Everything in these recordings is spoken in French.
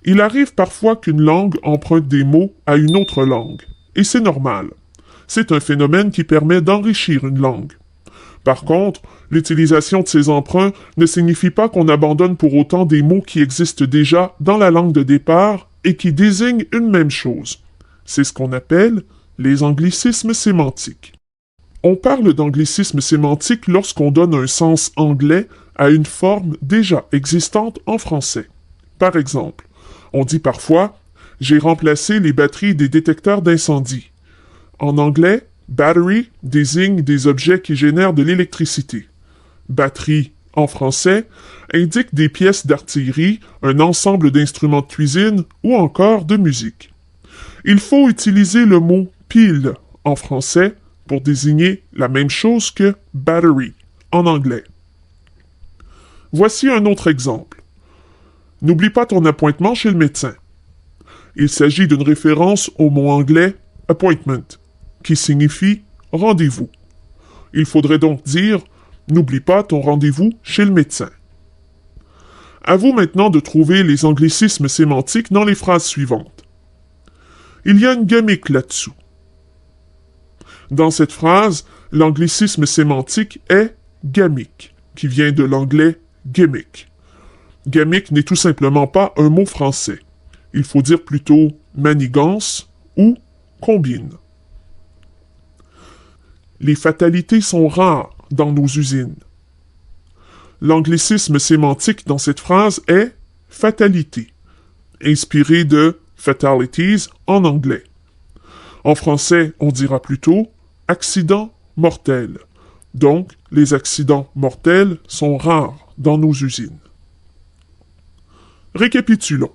Il arrive parfois qu'une langue emprunte des mots à une autre langue, et c'est normal. C'est un phénomène qui permet d'enrichir une langue. Par contre, l'utilisation de ces emprunts ne signifie pas qu'on abandonne pour autant des mots qui existent déjà dans la langue de départ et qui désignent une même chose. C'est ce qu'on appelle les anglicismes sémantiques. On parle d'anglicisme sémantique lorsqu'on donne un sens anglais à une forme déjà existante en français. Par exemple, on dit parfois « j'ai remplacé les batteries des détecteurs d'incendie ». En anglais, battery désigne des objets qui génèrent de l'électricité. Batterie, en français, indique des pièces d'artillerie, un ensemble d'instruments de cuisine ou encore de musique. Il faut utiliser le mot pile en français pour désigner la même chose que battery en anglais. Voici un autre exemple. N'oublie pas ton appointement chez le médecin. Il s'agit d'une référence au mot anglais appointment, qui signifie rendez-vous. Il faudrait donc dire n'oublie pas ton rendez-vous chez le médecin. À vous maintenant de trouver les anglicismes sémantiques dans les phrases suivantes. Il y a une gimmick là-dessous. Dans cette phrase, l'anglicisme sémantique est gamic, qui vient de l'anglais gimmick. Gamic n'est tout simplement pas un mot français. Il faut dire plutôt manigance ou combine. Les fatalités sont rares dans nos usines. L'anglicisme sémantique dans cette phrase est fatalité, inspiré de fatalities en anglais. En français, on dira plutôt accident mortel. Donc, les accidents mortels sont rares dans nos usines. Récapitulons.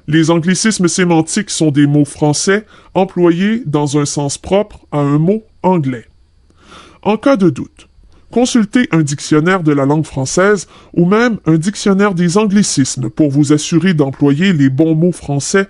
Les anglicismes sémantiques sont des mots français employés dans un sens propre à un mot anglais. En cas de doute, consultez un dictionnaire de la langue française ou même un dictionnaire des anglicismes pour vous assurer d'employer les bons mots français